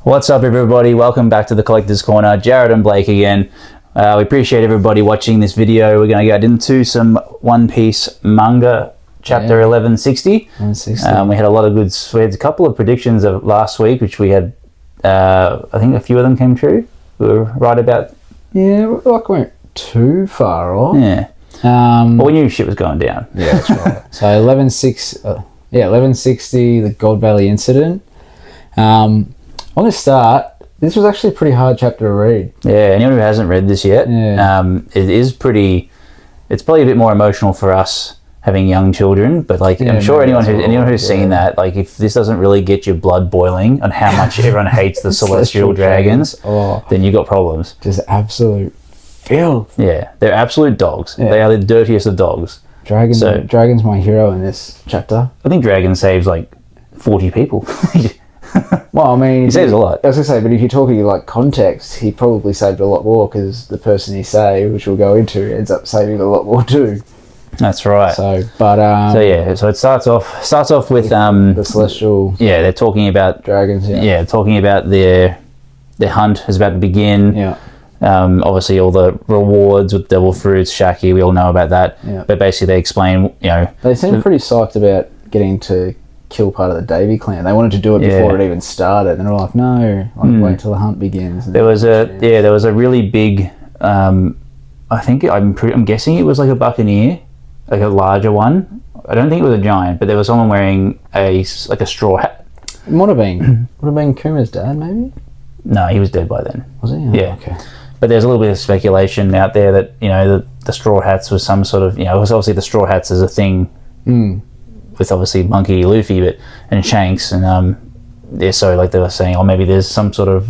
What's up, everybody? Welcome back to the Collector's Corner. Jared and Blake again. We appreciate everybody watching this video. We're going to get into some One Piece manga, chapter 1160. 1160. We had a lot of we had a couple of predictions of last week, which we had, I think a few of them came true. We were right about... Yeah, like we weren't too far off. Yeah. Well, we knew shit was going down. Yeah, that's right. So 1160, the God Valley incident. On the start, this was actually a pretty hard chapter to read. Yeah, anyone who hasn't read this yet, it is pretty... It's probably a bit more emotional for us having young children, but like I'm sure anyone who's seen that, like if this doesn't really get your blood boiling on how much everyone hates the celestial dragons, then you got problems. Just absolute filth. Yeah, they're absolute dogs. Yeah. They are the dirtiest of dogs. Dragon's my hero in this chapter. I think Dragon saves like 40 people. Well, I mean... He saves a lot. I was going to say, but if you're talking like context, he probably saved a lot more because the person he saved, which we'll go into, ends up saving a lot more too. That's right. So it starts off with the celestial... Yeah, they're talking about... Dragons, Yeah, talking about their hunt is about to begin. Yeah. Obviously all the rewards with devil fruits, Shaki, we all know about that. Yeah. But basically they explain, They seem pretty psyched about getting to kill part of the Davy clan. They wanted to do it before it even started, and they're like, no, wait till the hunt begins. There was a really big I think I'm guessing it was like a buccaneer, like a larger one. I don't think it was a giant, but there was someone wearing a straw hat. It would have been Kuma's dad, maybe. No, he was dead by then. Was he? Oh, yeah. Okay. But there's a little bit of speculation out there that the straw hats was some sort of it was obviously the straw hats is a thing. With obviously Monkey, Luffy, and Shanks, and so like they were saying, maybe there's some sort of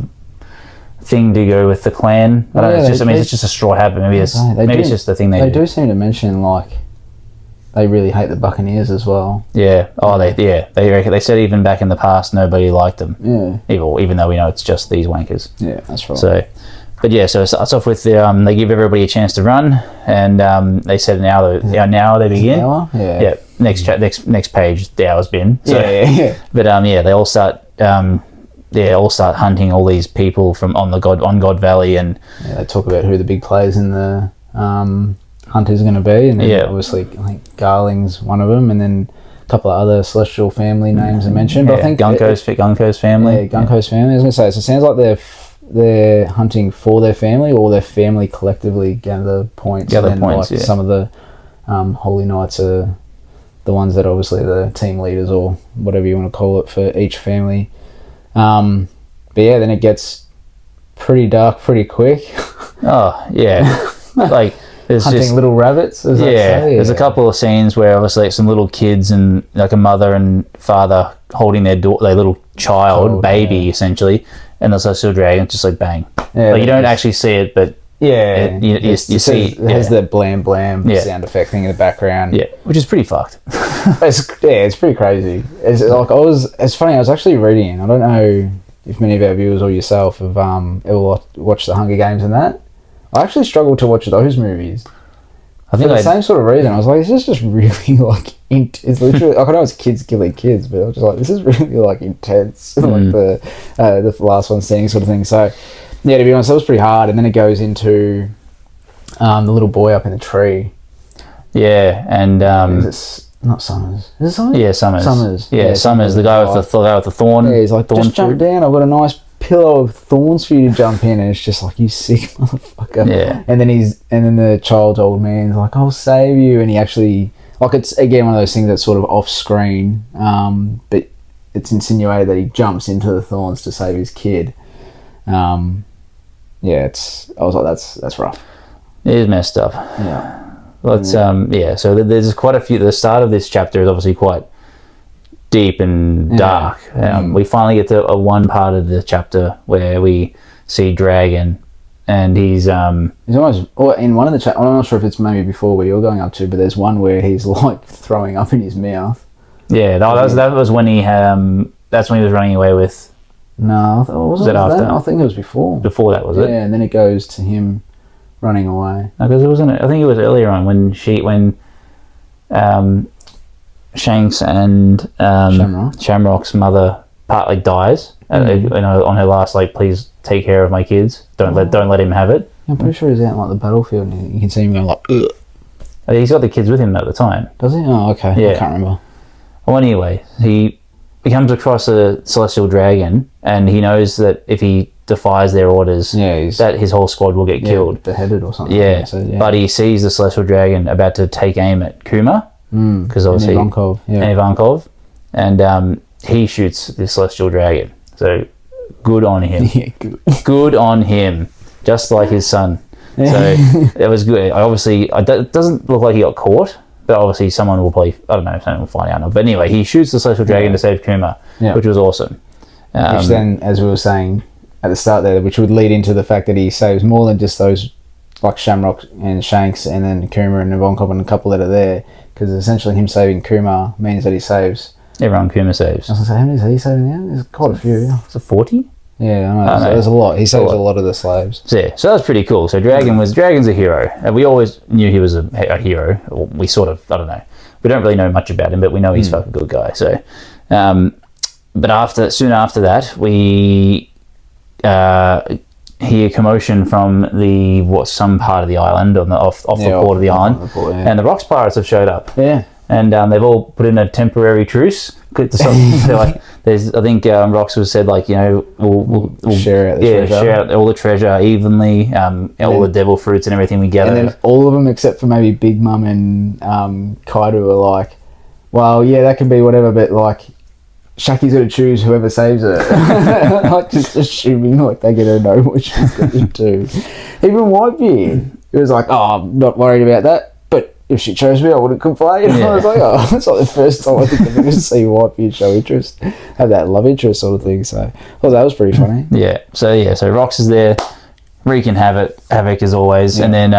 thing to go with the clan. I don't know. It's just a straw hat, but maybe it's just the thing they do. They do seem to mention like they really hate the Buccaneers as well. Yeah. They said even back in the past nobody liked them. Yeah. Even though we know it's just these wankers. Yeah, that's right. So it starts off with they give everybody a chance to run, and they said now they begin. Yeah. Next page, the hour's been. So, yeah. But they all start hunting all these people on God Valley, and they talk about who the big players in the hunt is going to be, and then obviously I think Garling's one of them, and then a couple of other celestial family names are mentioned. But I think Gunko's family. Yeah, Gunko's family. I was going to say, so it sounds like they're hunting for their family, or their family collectively gather points. Some of the Holy Knights are the ones that obviously the team leaders, or whatever you want to call it, for each family. But yeah, then it gets pretty dark pretty quick. Oh yeah. Like there's hunting little rabbits, as they say. There's a couple of scenes where obviously some little kids and like a mother and father holding their little child, baby essentially, and there's a celestial dragon just like bang. Yeah, like you don't actually see it, but you see it has the blam blam sound effect thing in the background. Yeah, which is pretty fucked. It's pretty crazy. It's funny. I was actually reading. I don't know if many of our viewers or yourself have ever watched the Hunger Games and that. I actually struggled to watch those movies. I think for the same sort of reason. I was like, this is just really like it's literally like I know it's kids killing kids, but I was just like, this is really like intense. Like the last one scene sort of thing. So yeah, to be honest, that was pretty hard. And then it goes into the little boy up in the tree. Yeah, and not Summers. Is it Summers? Yeah, Summers. Summers. Yeah, Summers. The guy with the thorn. Yeah, he's like, just jump down. I've got a nice pillow of thorns for you to jump in. And it's just like, you sick motherfucker. Yeah. And then the child's old man's like, I'll save you. And he actually, like, it's again one of those things that's sort of off screen, but it's insinuated that he jumps into the thorns to save his kid. I was like, that's rough. It is messed up. Yeah. Well, so there's quite a few. The start of this chapter is obviously quite deep and dark. We finally get to one part of the chapter where we see Dragon, and he's almost in one of the I'm not sure if it's maybe before where you're going up to, but there's one where he's like throwing up in his mouth. Yeah, that was when he that's when he was running away with. No, was it after? I think it was before. Before that, was it? Yeah, and then it goes to him running away. No, because it wasn't. I think it was earlier on when Shanks and Shamrock's mother dies on her last like, please take care of my kids. Don't let him have it. I'm pretty sure he's out in like the battlefield, and you can see him going like. Ugh. He's got the kids with him at the time. Does he? Oh, okay. Yeah. I can't remember. Well, anyway, he comes across a celestial dragon, and he knows that if he defies their orders, that his whole squad will get killed, beheaded or something. Yeah. But he sees the celestial dragon about to take aim at Kuma, because obviously Ivankov, and he shoots the celestial dragon. So good on him. Yeah, good on him. Just like his son. So it was good. It doesn't look like he got caught, but obviously someone will probably, I don't know, someone will find out now. But anyway, he shoots the celestial dragon to save Kuma, which was awesome. Which then, as we were saying at the start there, which would lead into the fact that he saves more than just those, like Shamrock and Shanks, and then Kuma and Ivankov and a couple that are there, because essentially him saving Kuma means that he saves everyone. Kuma saves. I was going to say, how many is he saving now? There's quite a few. Is it 40? Yeah, I know. There's a lot. He saves a lot of the slaves. So that's pretty cool. So Dragon's a hero. And we always knew he was a hero. Or we sort of, I don't know. We don't really know much about him, but we know he's a fucking good guy. So, but soon after that, we hear commotion from some part of the island off the port of the island, and the Rocks pirates have showed up. Yeah. And they've all put in a temporary truce. They're like, I think Rox was said, like, we'll share out the treasure. Share out all the treasure evenly, all the devil fruits and everything we gather. And then all of them except for maybe Big Mum and Kaido are like, well, yeah, that can be whatever, but like Shaki's got to choose whoever saves her. Like, just assuming like they get to know what she's going to do. Even Whitebeard, it was like, oh, I'm not worried about that. If she chose me, I wouldn't complain. I was like, oh, that's like the first time I think I've ever seen Whitebeard show interest, have that love interest sort of thing. So I thought that was pretty funny. Yeah. So Rox is there, wreaking havoc as always, and then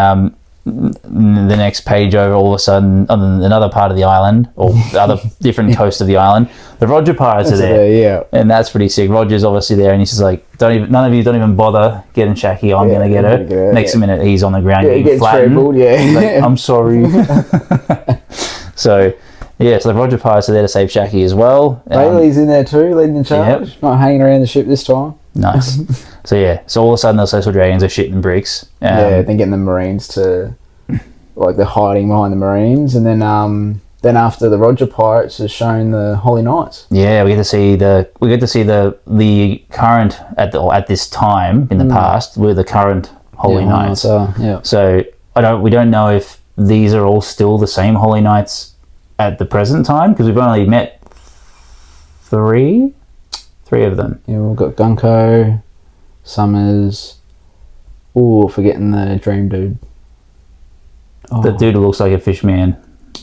the next page over, all of a sudden, on another part of the island, or the other different coast of the island, the Roger pirates are there. And that's pretty sick. Roger's obviously there, and he's just like, none of you don't even bother getting Shaki. I'm gonna get her. Next minute, he's on the ground getting flattened. He's like, I'm sorry. So the Roger pirates are there to save Shaki as well. Bailey's in there too, leading the charge. Not hanging around the ship this time. Nice. So all of a sudden, the social dragons are shitting bricks. They're getting the Marines to, like, they're hiding behind the Marines, and then after the Roger pirates has shown the Holy Knights. Yeah, we get to see the current at this time in the past with the current Holy Knights. So we don't know if these are all still the same Holy Knights at the present time, because we've only met three of them. Yeah, we've got Gunko, Summers. Forgetting the Dream Dude. The dude who looks like a fish man.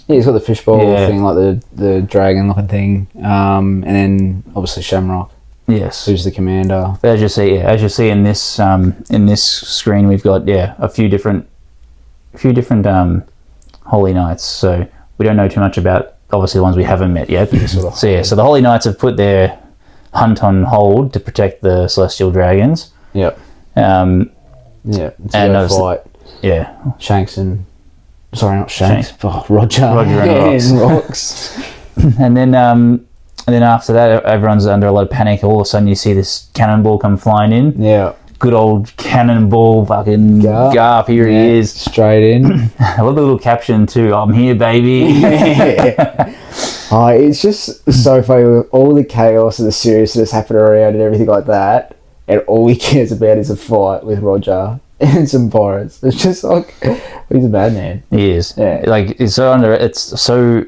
Yeah, he's got the fishbowl thing, like the dragon looking thing. And then obviously Shamrock. Yes. Who's the commander. As you see in this screen, we've got a few different Holy Knights. So we don't know too much about obviously the ones we haven't met yet. So the Holy Knights have put their hunt on hold to protect the celestial dragons. Yep. And fight. Yeah. Shanks and not Shanks. Oh, Roger and Rocks. and then after that, everyone's under a lot of panic. All of a sudden, you see this cannonball come flying in. Yeah. Good old cannonball, fucking Garp. Here he is, straight in. I love the little caption too. I'm here, baby. Oh, it's just so funny with all the chaos and the seriousness happening around and everything like that, and all he cares about is a fight with Roger and some pirates. It's just like, he's a bad man. He is. Yeah. Like, it's so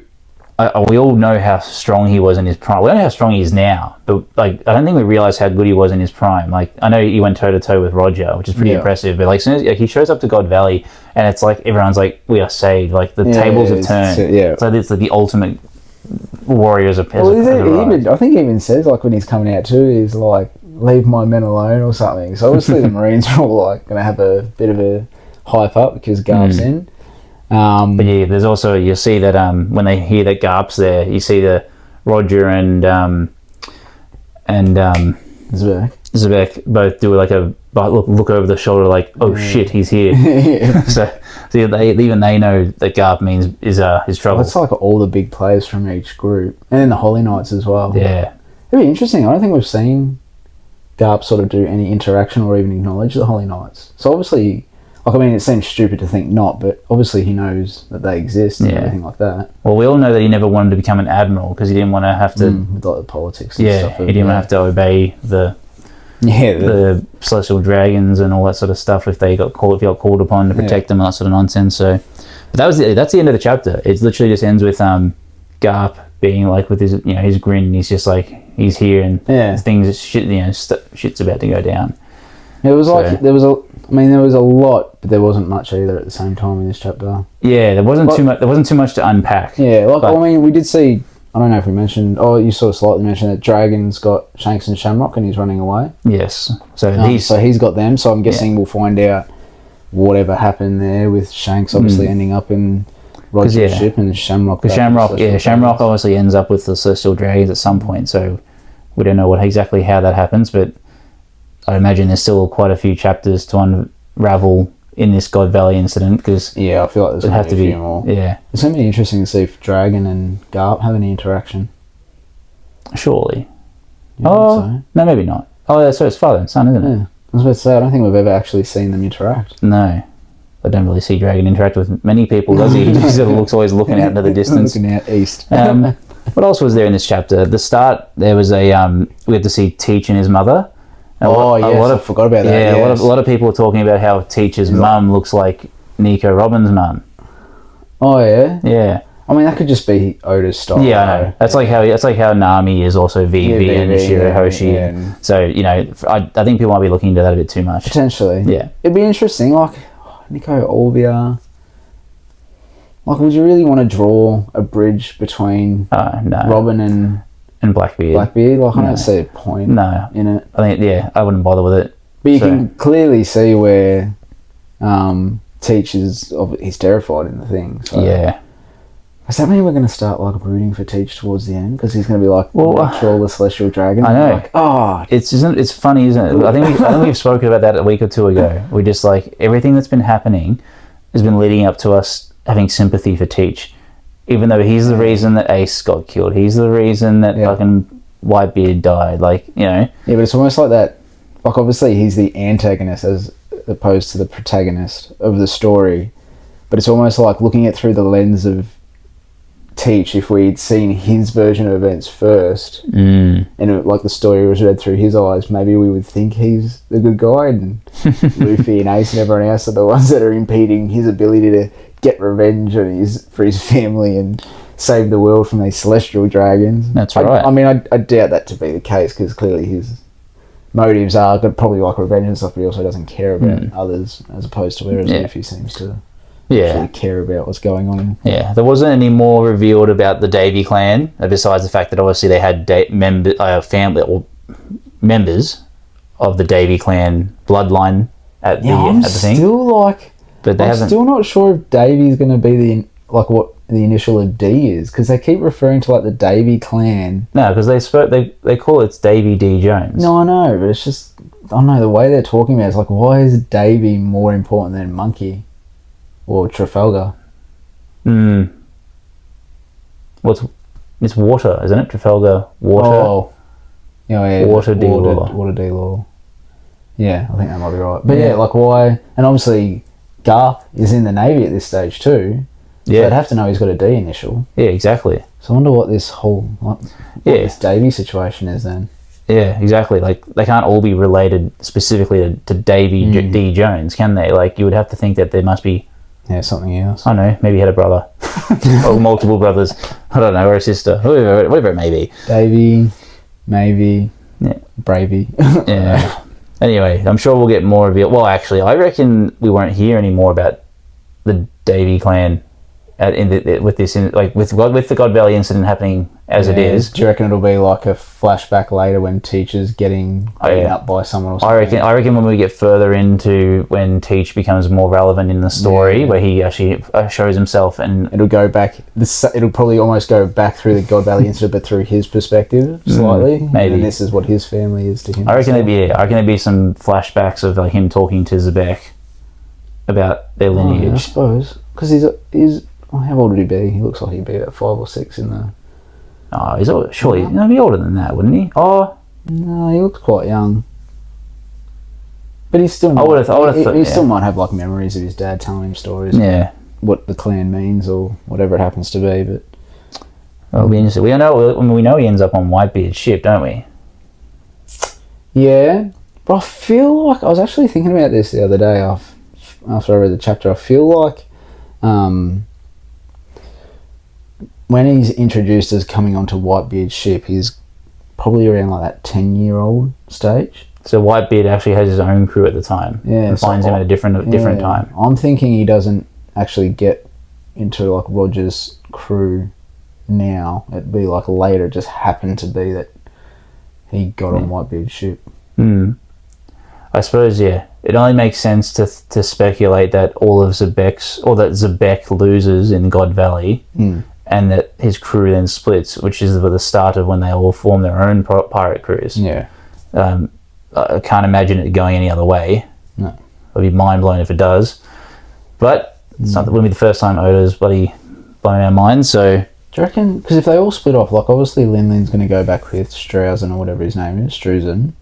we all know how strong he was in his prime. We don't know how strong he is now, but like, I don't think we realize how good he was in his prime. Like, I know he went toe to toe with Roger, which is pretty impressive. But like, as soon as he shows up to God Valley, and it's like everyone's like, we are saved. Like, the tables have turned. So it's like the ultimate warriors of I think he even says, like, when he's coming out too, he's like, leave my men alone or something. So obviously the Marines are all like going to have a bit of a hype up because Garp's in. But yeah, there's also, you'll see that when they hear that Garp's there, you see the Roger and Zebek both do like a look over the shoulder, like, oh shit, he's here. So even they know that Garp is trouble. It's like all the big players from each group, and then the Holy Knights as well. Yeah. It'd be interesting. I don't think we've seen Garp sort of do any interaction or even acknowledge the Holy Knights. So obviously, like, I mean, it seems stupid to think not, but obviously he knows that they exist and everything like that. Well, we all know that he never wanted to become an admiral because he didn't want to have to... with like the politics and stuff. He didn't want to have to obey the celestial dragons and all that sort of stuff if he got called upon to protect them and that sort of nonsense. So, but that's the end of the chapter. It literally just ends with Garp being like with his his grin. He's just like he's here and things shit's about to go down. It was like there was a lot, but there wasn't much either at the same time in this chapter. Yeah, there wasn't too much. There wasn't too much to unpack. Yeah, we did see. I don't know if we mentioned. Oh, you sort of slightly mentioned that Dragon's got Shanks and Shamrock, and he's running away. Yes, so he's got them. So I'm guessing we'll find out whatever happened there with Shanks obviously ending up in Roger's ship and Shamrock. Because Shamrock obviously ends up with the Celestial Dragons at some point. So we don't know exactly how that happens, but I imagine there's still quite a few chapters to unravel in this God Valley incident, because I feel like there's going to be a few more. Yeah, it's going to be interesting to see if Dragon and Garp have any interaction. Surely. No, maybe not. Oh, so it's father and son, isn't it? Yeah. I was about to say, I don't think we've ever actually seen them interact. No, I don't really see Dragon interact with many people, does he? He just sort of always looking out into the distance. Looking out east. What else was there in this chapter? At the start, there was we had to see Teach and his mother. I forgot about that. Yeah, a lot of people are talking about how Teach's mum looks like Nico Robin's mum. Oh yeah, yeah. I mean, that could just be Oda's style. Yeah, I know. That's like how Nami is also VV and Shirahoshi. Yeah. So I think people might be looking into that a bit too much. Potentially. Yeah, it'd be interesting. Like Nico Olvia. Like, would you really want to draw a bridge between Robin and Blackbeard? Like, I don't see a point in it. I think, I wouldn't bother with it. But you can clearly see where Teach he's terrified in the thing. So. Yeah. Does that mean we're going to start, like, rooting for Teach towards the end? Because he's going to be like, all the Celestial Dragon. I know. Like, it's funny, isn't it? I think we've spoken about that a week or two ago. We just, like, everything that's been happening has been leading up to us having sympathy for Teach. Even though he's the reason that Ace got killed. He's the reason that fucking Whitebeard died. Like, Yeah, but it's almost like that. Like, obviously, he's the antagonist as opposed to the protagonist of the story. But it's almost like looking at through the lens of Teach. If we'd seen his version of events first, and like the story was read through his eyes, maybe we would think he's the good guy, and Luffy and Ace and everyone else are the ones that are impeding his ability to get revenge for his family and save the world from these celestial dragons. That's right. I mean, I doubt that to be the case, because clearly his motives are probably like revenge and stuff, but he also doesn't care about others, as opposed to whereas Luffy seems to actually care about what's going on. There wasn't any more revealed about the Davy clan, besides the fact that obviously they had family or members of the Davy clan bloodline at the thing. I'm still not sure if Davy's going to be what the initial of D is, because they keep referring to like the Davy clan. No, because they call it Davy D Jones. No, I know, but it's just, I don't know, the way they're talking about it, it's like, why is Davy more important than Monkey or Trafalgar? It's water, isn't it? Trafalgar water. Oh, yeah. Water D Law. Water D Law. Yeah, I think that might be right. But like, why? And obviously Garth is in the Navy at this stage too. So I'd have to know he's got a D initial. Yeah, exactly. So I wonder what this whole this Davy situation is then. Yeah, exactly. Like, they can't all be related specifically to Davy D Jones, can they? Like, you would have to think that there must be something else. I don't know, maybe he had a brother or multiple brothers. I don't know, or a sister, whatever it may be. Davy, maybe, Bravey. Yeah. Anyway, I'm sure we'll get more of it. Well, actually, I reckon we won't hear any more about the Davy clan with the God Valley incident happening as it is. Do you reckon it'll be like a flashback later when Teach's getting beaten up by someone or something? I reckon when we get further into when Teach becomes more relevant in the story, where he actually shows himself, and it'll go back. It'll probably almost go back through the God Valley incident, but through his perspective slightly. Maybe, and this is what his family is to him. I reckon there'd be some flashbacks of like him talking to Zebek about their lineage. I suppose, because he's how old would he be? He looks like he'd be about 5 or 6 in the Oh, he's surely he'd be older than that, wouldn't he? Oh, No, he looks quite young. But he still I would've thought, he still might have like memories of his dad telling him stories. Yeah. What the clan means or whatever it happens to be, but It'll be interesting. We know he ends up on Whitebeard's ship, don't we? yeah. But I feel like I was actually thinking about this the other day after I read the chapter. I feel like when he's introduced as coming onto Whitebeard's ship, he's probably around like that 10-year-old stage. So Whitebeard actually has his own crew at the time. Yeah, And finds him at a different time. I'm thinking he doesn't actually get into like Roger's crew now. It'd be like later. It just happened to be that he got on Whitebeard's ship. I suppose, yeah. It only makes sense to speculate that all of Zebek's, or that Zebek loses in God Valley, and that his crew then splits, which is the start of when they all form their own pirate crews. Yeah. I can't imagine it going any other way. No. I'd be mind blown if it does. But it's not wouldn't be the first time Oda's bloody blown our minds, so... Do you reckon? Because if they all split off, like obviously Linlin's going to go back with Strausen or whatever his name is, Struzen.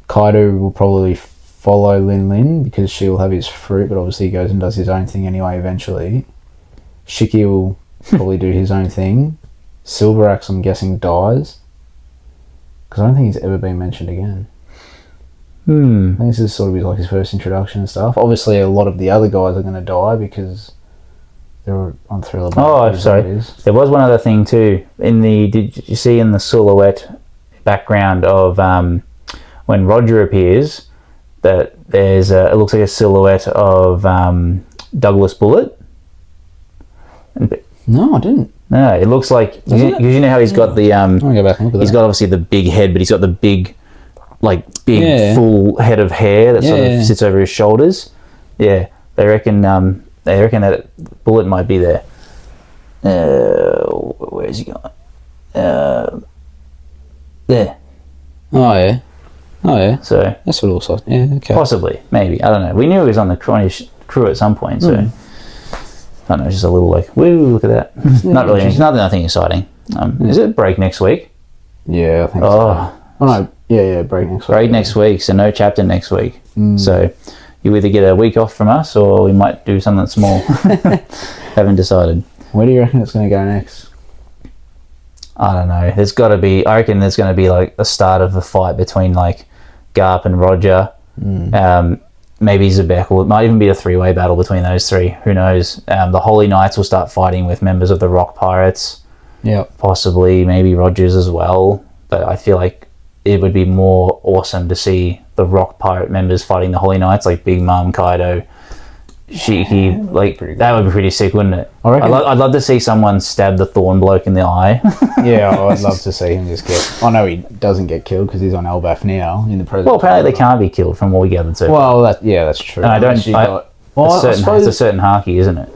Kaido will probably follow Linlin because she'll have his fruit, but obviously he goes and does his own thing anyway eventually. Shiki will probably do his own thing. Silverax, I'm guessing, dies. Because I don't think he's ever been mentioned again. I think this is sort of like his first introduction and stuff. Obviously a lot of the other guys are going to die because they're on Thriller. Oh, sorry. There was one other thing too. Did you see in the silhouette background of when Roger appears that there's it looks like a silhouette of Douglas Bullet? No, I didn't. No, it looks like, because you know how he's got the I'll go back and look at he's that. got obviously the big head, but he's got the big full head of hair that sort of sits over his shoulders. Yeah, they reckon that Bullet might be there. Where is he going? There. Oh yeah. So That's what it looks like. Yeah, okay. possibly, maybe, I don't know. We knew he was on the crew at some point, so I don't know. It's just a little like, woo, look at that. Not really. Nothing exciting. Is it break next week? Yeah, I think so. Oh no, yeah, break next week. Break next week, so no chapter next week. So you either get a week off from us, or we might do something small. Haven't decided. Where do you reckon it's going to go next? I don't know. There's got to be. I reckon there's going to be like a start of a fight between like Garp and Roger. Maybe Zebek, or it might even be a three-way battle between those three. Who knows? The Holy Knights will start fighting with members of the Rock Pirates. Yeah. Possibly, maybe Rogers as well. But I feel like it would be more awesome to see the Rock Pirate members fighting the Holy Knights, like Big Mom, Kaido, Shiki. Like that would be pretty sick, wouldn't it? I'd love to see someone stab the Thorn bloke in the eye. Yeah, I'd love to see him just get... I know he doesn't get killed because he's on Elbaf now in the present. Well, apparently they can't be killed from what we gathered so far. Well, that's true. And it's a certain Haki, isn't it?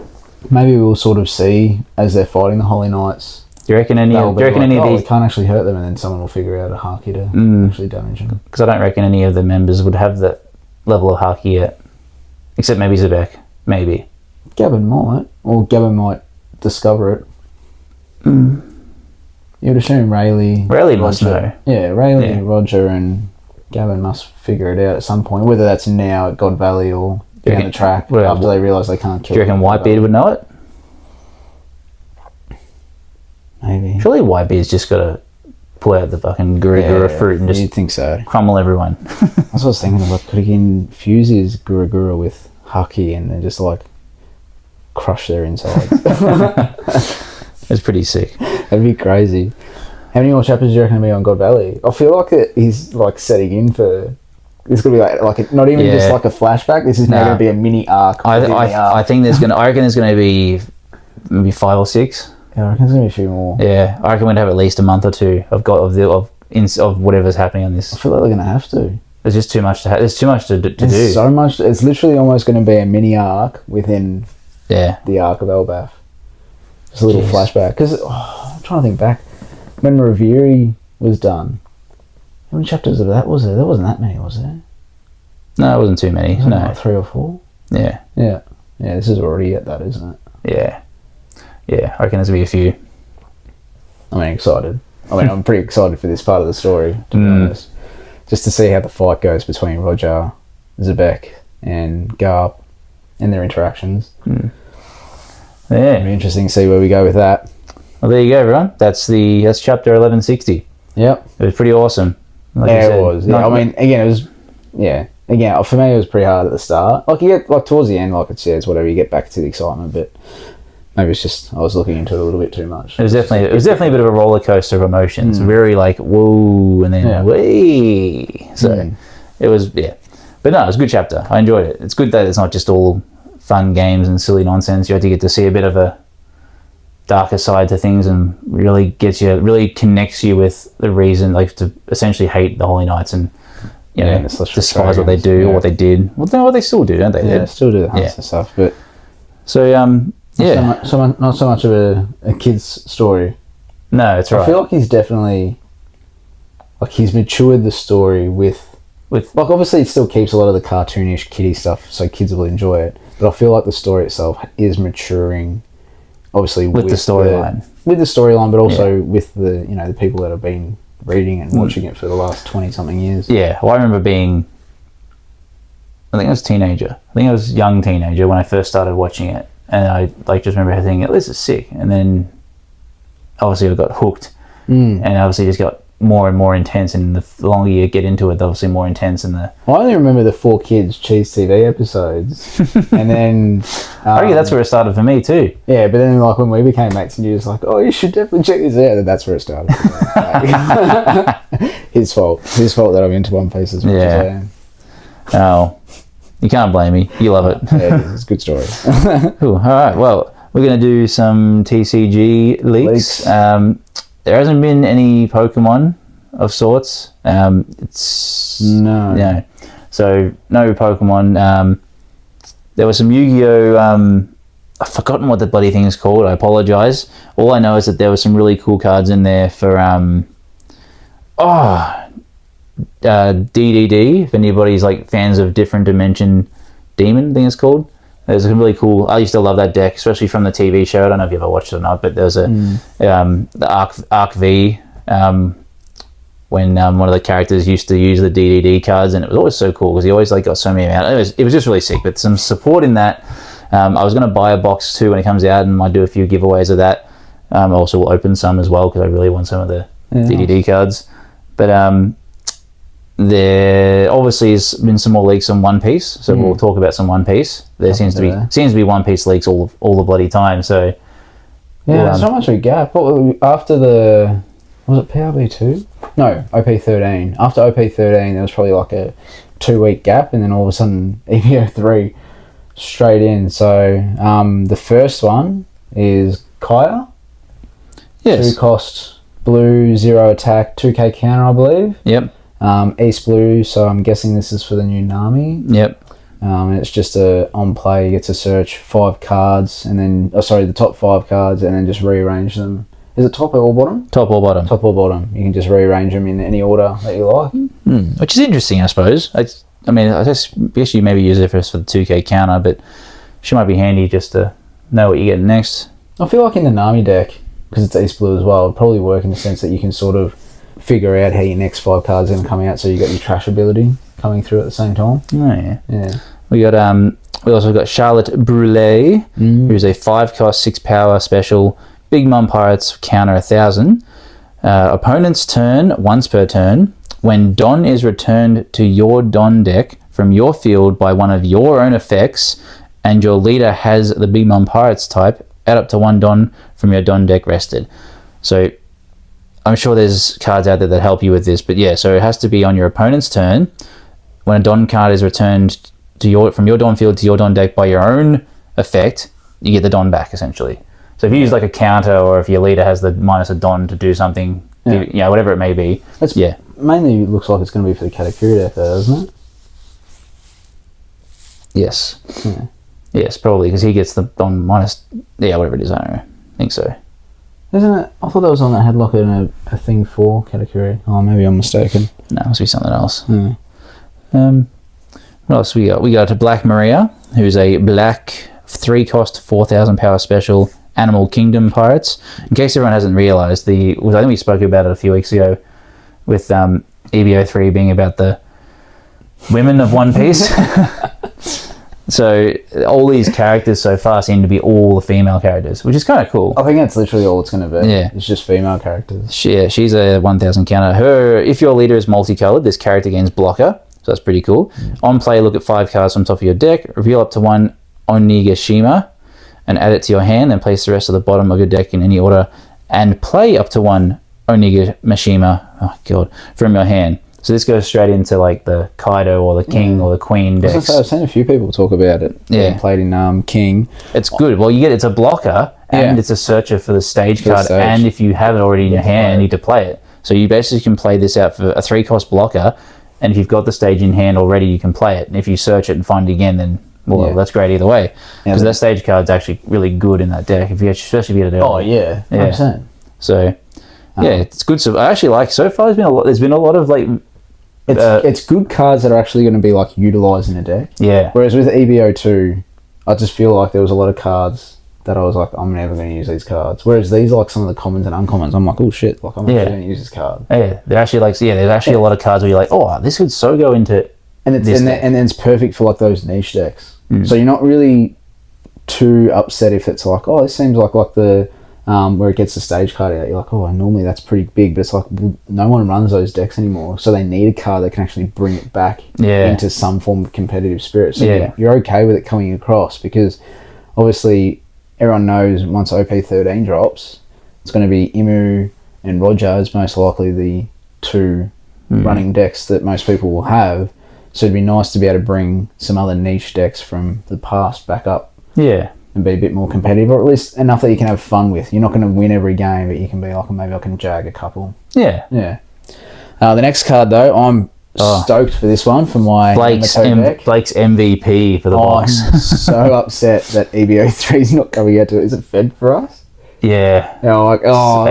Maybe we'll sort of see as they're fighting the Holy Knights. Do you reckon any of these... we can't actually hurt them, and then someone will figure out a Haki to actually damage them. Because I don't reckon any of the members would have that level of Haki yet. Except maybe Zebek. Maybe. Gavin might. Or Gavin might discover it. You'd assume Rayleigh must know. Yeah, Rayleigh, Roger, and Gavin must figure it out at some point. Whether that's now at God Valley or down the track after they realise they can't kill. Do you reckon Whitebeard would know it? Maybe. Surely Whitebeard's just got to pull out the fucking Gura fruit and just you'd think so. crumble everyone. That's what I was thinking about. Could he infuse his Gura with Haki and then just like crush their insides? It's pretty sick. That'd be crazy. How many more chapters do you reckon will be on God Valley? I feel like he's like setting in for... This could be like not even just like a flashback. This is now going to be a mini arc. I think there's going to... I reckon there's going to be maybe 5 or 6. Yeah, I reckon there's going to be a few more. Yeah, I reckon we'd have at least a month or two of whatever's happening on this. I feel like they're going to have to. There's just too much to there's too much to do. There's so much. It's literally almost going to be a mini arc within the arc of Elbaf. Just a little flashback. Because I'm trying to think back. When Reviri was done, how many chapters of that was there? There wasn't that many, was there? No, it wasn't too many. Wasn't it like 3 or 4? Yeah. Yeah. Yeah, this is already at that, isn't it? Yeah. Yeah, I reckon there's going to be a few. I mean, excited. I mean, I'm pretty excited for this part of the story, to be honest. Just to see how the fight goes between Roger, Zebek, and Garp and their interactions. Yeah. It'll be interesting to see where we go with that. Well, there you go, everyone. That's chapter 1160. Yep. It was pretty awesome. Like yeah, it was. Yeah. I mean, again, it was... Yeah. Again, for me, it was pretty hard at the start. Like, you get... Like, towards the end, like it says, whatever, you get back to the excitement, but... Maybe it's just I was looking into it a little bit too much. It was definitely a bit of a roller coaster of emotions. Very like whoa, and then wee. So it was but no, it was a good chapter. I enjoyed it. It's good that it's not just all fun games and silly nonsense. You had to get to see a bit of a darker side to things, and really connects you with the reason, like to essentially hate the Holy Knights and despise what they do or what they did. Well, they still do, don't they? Yeah, still do the hunts and stuff, but so not so much of a kid's story. No, it's right. I feel like he's definitely he's matured the story with like obviously it still keeps a lot of the cartoonish kiddie stuff, so kids will enjoy it. But I feel like the story itself is maturing, obviously with the storyline, but also with the the people that have been reading and watching it for the last 20-something years. Yeah, well, I remember being, I think I was a teenager. I think I was a young teenager when I first started watching it. And I just remember thinking, this is sick. And then obviously I got hooked. And obviously it just got more and more intense. And the longer you get into it, obviously more intense. And I only remember the 4 Kids Cheese TV episodes. And then... I reckon that's where it started for me too. Yeah, but then when we became mates and you was like, oh, you should definitely check this out. And that's where it started. His fault. His fault that I'm into One Piece as much as I am. Oh... You can't blame me. You love it. Yeah, it's a good story. Cool. All right. Well, we're going to do some TCG leaks. There hasn't been any Pokemon of sorts. No. So, no Pokemon. There was some Yu-Gi-Oh! I've forgotten what the bloody thing is called. I apologize. All I know is that there were some really cool cards in there for... DDD, if anybody's like fans of Different Dimension Demon, I think it's called. There's a really cool... I used to love that deck, especially from the TV show. I don't know if you ever watched it or not, but there's the Arc V, when one of the characters used to use the DDD cards, and it was always so cool because he always got so many out. It was just really sick, but some support in that. I was going to buy a box too when it comes out, and might do a few giveaways of that. I also will open some as well because I really want some of the DDD cards. But there obviously has been some more leaks on One Piece, so we'll talk about some One Piece. There seems to be One Piece leaks all the bloody time. So there's not much of a gap. After was it PRB2? No, OP13. After OP13, there was probably like a 2-week gap, and then all of a sudden EVO3 straight in. So the first one is Kaya. Yes. 2 cost blue, 0 attack, 2k counter, I believe. Yep. East blue, so I'm guessing this is for the new Nami. Yep. And it's just on play, you get to search 5 cards, and then the top 5 cards, and then just rearrange them. Is it top or bottom? Top or bottom. Top or bottom. You can just rearrange them in any order that you like. Which is interesting, I suppose. I guess you maybe use it for the 2k counter, but she might be handy just to know what you get next. I feel like in the Nami deck, because it's East blue as well, it'll probably work in the sense that you can sort of figure out how your next 5 cards are going to come out, so you got your trash ability coming through at the same time. Yeah. We also got Charlotte Brule, who's a 5 cost 6 power special. Big Mom Pirates counter 1,000. Opponent's turn once per turn. When Don is returned to your Don deck from your field by one of your own effects, and your leader has the Big Mom Pirates type, add up to 1 Don from your Don deck rested. So I'm sure there's cards out there that help you with this, but so it has to be on your opponent's turn. When a Don card is returned from your Don field to your Don deck by your own effect, you get the Don back, essentially. So if you use like a counter, or if your leader has the minus a Don to do something, whatever it may be. Mainly looks like it's going to be for the Katakuri deck, though, doesn't it? Yes. Yeah. Yes, probably, because he gets the Don minus... Yeah, whatever it is, I don't know. I think so. Isn't it? I thought that was on that had like a thing for Katakuri. Oh, maybe I'm mistaken. No, it must be something else. What else we got? We got Black Maria, who's a black 3 cost 4,000 power special, Animal Kingdom pirates. In case everyone hasn't realised, I think we spoke about it a few weeks ago with EBO 3 being about the women of One Piece. So all these characters so far seem to be all the female characters, which is kind of cool. I think that's literally all it's going to be. Yeah. It's just female characters. She's a 1000 counter. If your leader is multicolored, this character gains blocker, so that's pretty cool. On play, look at 5 cards from top of your deck, reveal up to 1 Onigashima, and add it to your hand, then place the rest of the bottom of your deck in any order, and play up to 1 Onigashima, from your hand. So this goes straight into like the Kaido or the King or the Queen decks. I've seen a few people talk about it. Yeah, played in King. It's good. Well, it's a blocker and it's a searcher for the stage card. And if you have it already in your hand, you need to play it. So you basically can play this out for a 3-cost blocker, and if you've got the stage in hand already, you can play it. And if you search it and find it again, then that's great either way. Because that stage card's actually really good in that deck, especially if you get it early. Oh yeah, 100%. So it's good. So I actually like. So far, there's been a lot of like. It's good cards that are actually going to be like utilised in a deck. Yeah. Whereas with EBO 2, I just feel like there was a lot of cards that I was like, I'm never going to use these cards. Whereas these are like some of the commons and uncommons. I'm like, oh shit, like I'm actually going to use this card. Yeah, they're actually like, there's actually a lot of cards where you're like, oh, this could so go into. And then it's perfect for like those niche decks. So you're not really too upset if it's like, oh, this seems like the where it gets the stage card out. You're like, oh, normally that's pretty big, but it's like no one runs those decks anymore, so they need a card that can actually bring it back into some form of competitive spirit. So you're okay with it coming across, because obviously everyone knows once OP13 drops, it's going to be Imu and Roger is most likely the 2 running decks that most people will have. So it'd be nice to be able to bring some other niche decks from the past back up. Yeah. And be a bit more competitive, or at least enough that you can have fun with. You're not going to win every game, but you can be like, maybe I can jag a couple. Yeah. Yeah. The next card, though, I'm stoked for this one for my Blake's MVP for the box. I'm so upset that EBO 3 is not coming out to it. Is it fed for us? Yeah.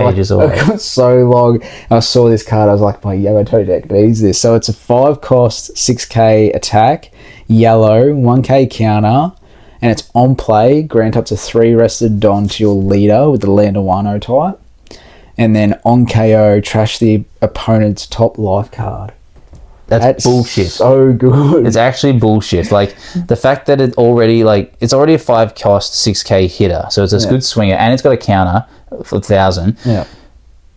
Ages away. I got so long. I saw this card. I was like, my Yamato deck needs this. So it's a 5-cost, 6k attack, yellow, 1k counter, and it's on play. Grant up to 3 rested Don to your leader with the Land of Wano type. And then on KO, trash the opponent's top life card. That's bullshit. So good. It's actually bullshit. Like the fact that it's already a 5-cost 6k hitter, so it's a good swinger, and it's got a counter for 1,000. Yeah.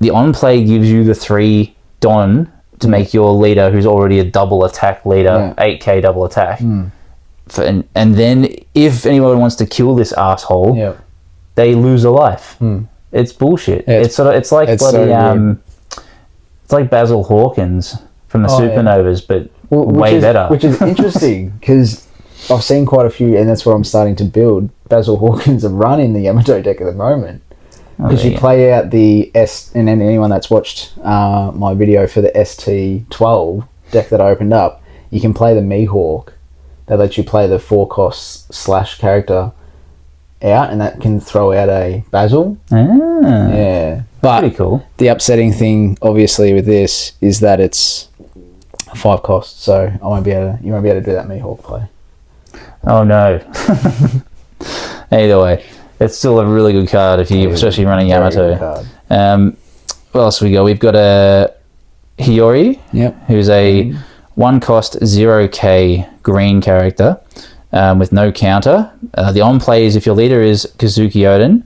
The on play gives you the 3 Don to make your leader, who's already a double attack leader, 8k double attack. And then if anyone wants to kill this asshole, they lose a life. It's bullshit. Yeah, it's like Basil Hawkins from the Supernovas, but way better. Which is interesting, because I've seen quite a few, and that's what I'm starting to build. Basil Hawkins a run in the Yamato deck at the moment. Because you play out the and then anyone that's watched my video for the ST12 deck that I opened up, you can play the Mihawk. That lets you play the 4-cost / character out, and that can throw out a Basil. Yeah. But pretty cool. The upsetting thing, obviously, with this is that it's a 5-cost, so you won't be able to do that Mihawk play. Oh no. Either way, it's still a really good card especially running Yamato. What else we got? We've got a Hiyori, who's a 1-cost 0k green character with no counter. The on play is if your leader is Kazuki Oden,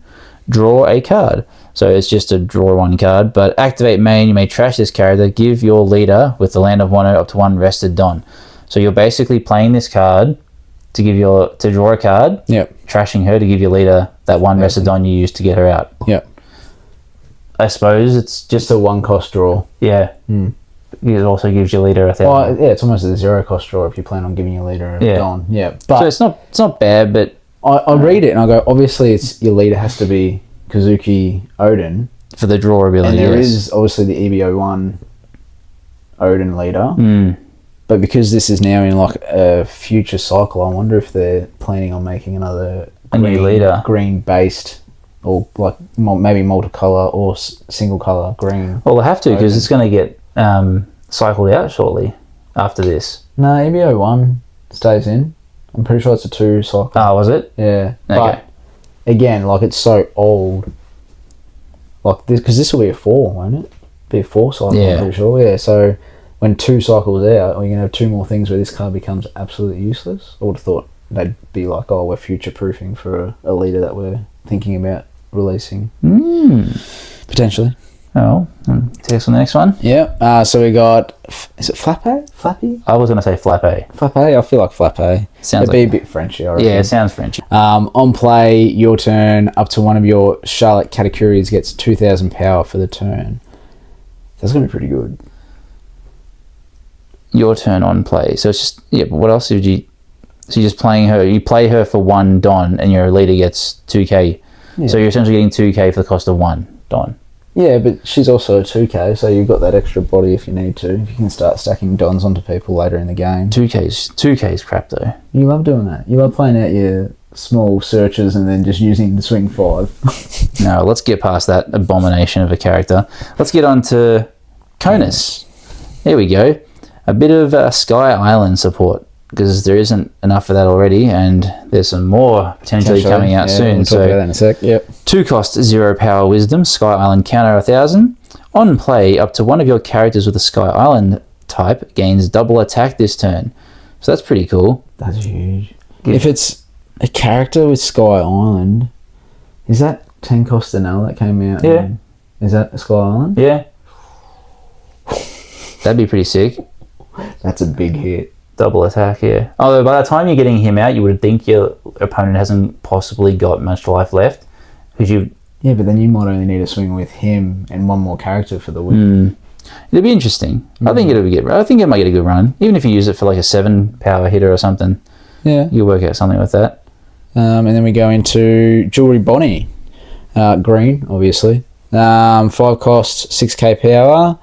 draw a card. So it's just a draw 1 card. But activate main, you may trash this character, give your leader with the Land of Wano up to 1 rested Don. So you're basically playing this card to draw a card, trashing her to give your leader that 1 rested Don you used to get her out. I suppose it's just a 1-cost draw. Yeah. It also gives your leader a 1,000. Well, it's almost a 0-cost draw if you plan on giving your leader a Don. But so it's not bad, but I read it and I go, obviously it's your leader has to be Kazuki Oden for the draw ability. And there is obviously the EBO1 Oden leader. But because this is now in like a future cycle, I wonder if they're planning on making another new leader, green based, or like maybe multicolor or single color green. Well, they have to, because it's going to get cycled out shortly after this. No, EBO1 stays in. I'm pretty sure it's a 2 cycle. Oh, was it? Yeah. Okay. But again, like, it's so old. Like, this, because this will be a 4, won't it? Be a 4 cycle, Yeah. I'm pretty sure. Yeah, so when 2 cycles out, we're going to have 2 more things where this card becomes absolutely useless. I would have thought they'd be like, oh, we're future-proofing for a leader that we're thinking about releasing. Potentially. Oh, take us on the next one. Yeah. So we got, is it Flappe? Flappy? I was going to say Flappe. Flappe? I feel like Flappe. Sounds It'd be like... a bit Frenchy, I reckon. Yeah, it sounds French. On play, your turn, up to one of your Charlotte categories gets 2,000 power for the turn. That's going to be pretty good. Your turn on play. So it's just... Yeah, but what else did you... So you're just playing her... You play her for 1 Don, and your leader gets 2k. Yeah. So you're essentially getting 2k for the cost of 1 Don. Yeah, but she's also a 2k, so you've got that extra body if you need to. If you can start stacking Dons onto people later in the game. 2k's crap, though. You love doing that. You love playing out your small searches and then just using the swing 5. No, let's get past that abomination of a character. Let's get on to Conus. There we go. A bit of Sky Island support, because there isn't enough of that already, and there's some more potentially coming out soon. We'll talk about that in a sec. Yep. 2 cost, 0 power wisdom, Sky Island counter 1,000. On play, up to one of your characters with a Sky Island type gains double attack this turn. So that's pretty cool. That's huge. If it's a character with Sky Island, is that 10 cost Danelle that came out? Yeah. Is that a Sky Island? Yeah. That'd be pretty sick. That's a big hit. Double attack, yeah. Although by the time you're getting him out, you would think your opponent hasn't possibly got much life left. Because you... Yeah, but then you might only need to swing with him and one more character for the win. It'd be interesting. I think I think it might get a good run. Even if you use it for like a 7 power hitter or something. Yeah. You'll work out something with that. And then we go into Jewelry Bonnie. Green, obviously. 5 cost, 6k power.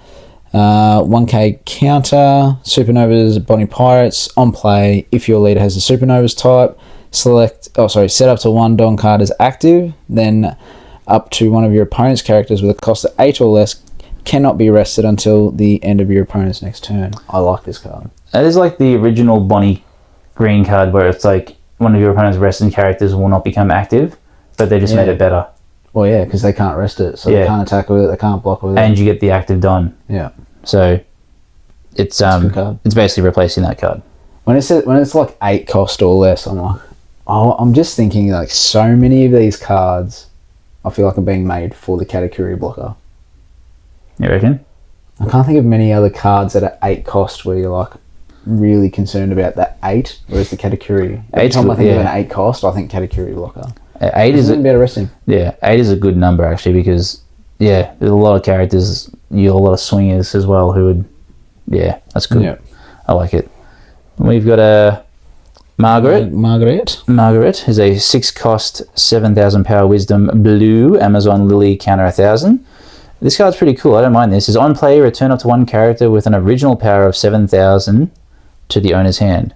1k counter. Supernovas, Bonnie Pirates. On play, if your leader has a Supernovas type, set up to 1 Don card as active. Then up to one of your opponent's characters with a cost of 8 or less cannot be rested until the end of your opponent's next turn. I like this card. It is like the original Bonnie green card where it's like one of your opponent's resting characters will not become active, but they just made it better. Well, yeah, because they can't rest it, so they can't attack with it, they can't block with it. And you get the active Don. Yeah. So it's basically replacing that card. When it's like 8 cost or less, I'm like, I'm just thinking like so many of these cards I feel like are being made for the category blocker. You reckon? I can't think of many other cards that are 8 cost where you're like really concerned about that 8, whereas the category. Every time I think of an 8 cost, I think category blocker. 8 is better resting. Yeah, 8 is a good number actually because there's a lot of characters, a lot of swingers as well who would. Yeah, that's good. Yeah. I like it. We've got a Margaret. Margaret is a 6 cost, 7,000 power wisdom blue Amazon Lily counter 1,000. This card's pretty cool. I don't mind this. Is on play, return up to 1 character with an original power of 7,000 to the owner's hand.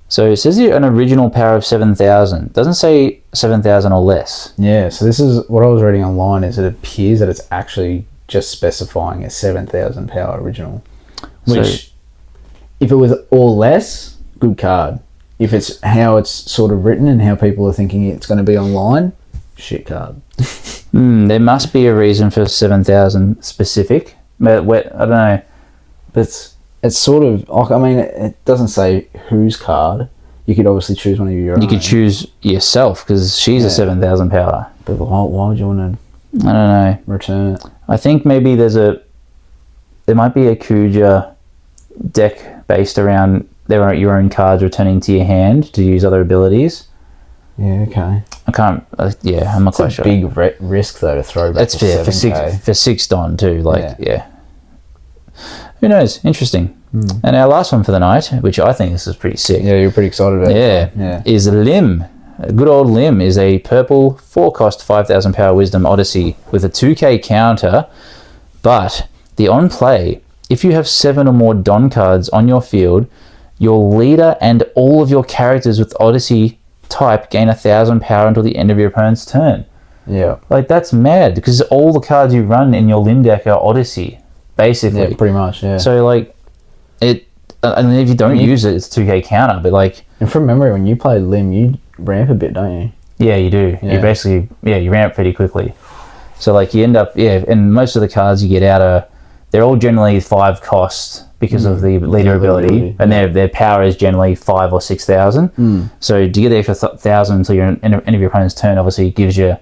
So it says here an original power of 7,000. Doesn't say 7,000 or less. Yeah, so this is what I was reading online. Is it appears that it's actually just specifying a 7,000 power original, which if it was or less, good card. If it's how it's sort of written and how people are thinking it's going to be online, shit card. There must be a reason for 7,000 specific, but I don't know. But it's sort of like, I mean, it doesn't say whose card. You could obviously choose one of your own. You could choose yourself because she's a 7,000 power. But why would you want to? I don't know. Return it. I think maybe there might be a Kuja deck based around your own cards returning to your hand to use other abilities. Yeah, okay. I can't. I'm not quite sure. It's a big risk though to throw back. That's fair for 6 Don too. Who knows? Interesting. And our last one for the night, which I think this is pretty sick. Yeah, you're pretty excited about. Yeah. Is Lim. A good old Lim is a purple 4 cost 5,000 power wisdom Odyssey with a 2k counter, but the on play, if you have 7 or more Don cards on your field, your leader and all of your characters with Odyssey type gain 1,000 power until the end of your opponent's turn. Yeah. Like, that's mad, because all the cards you run in your Lim deck are Odyssey, basically. Yeah, pretty much, yeah. So, like, I mean, if you don't use it, it's 2k counter, but, like... And from memory, when you play Lim, you ramp a bit, don't you? Yeah, you do. Yeah. You basically, you ramp pretty quickly. So like you end up, and most of the cards you get out they're all generally 5 cost because of the leader ability, and their power is generally 5 or 6,000. So to get the extra 1,000 until you're end of your opponent's turn, obviously gives you,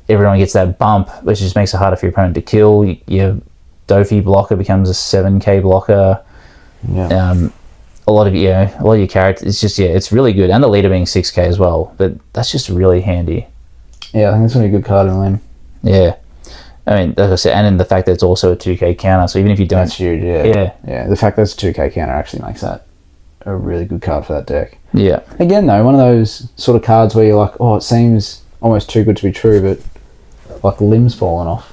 everyone gets that bump, which just makes it harder for your opponent to kill. Your Dofi blocker becomes a 7k blocker. Yeah. A lot of your characters, it's just, it's really good, and the leader being 6k as well, but that's just really handy. Yeah, I think it's going to be a good card in Lim. Yeah. I mean, like I said, and then the fact that it's also a 2k counter, so even if you don't... That's huge, yeah. The fact that it's a 2k counter actually makes that a really good card for that deck. Yeah. Again, though, one of those sort of cards where you're like, oh, it seems almost too good to be true, but like Lim's fallen off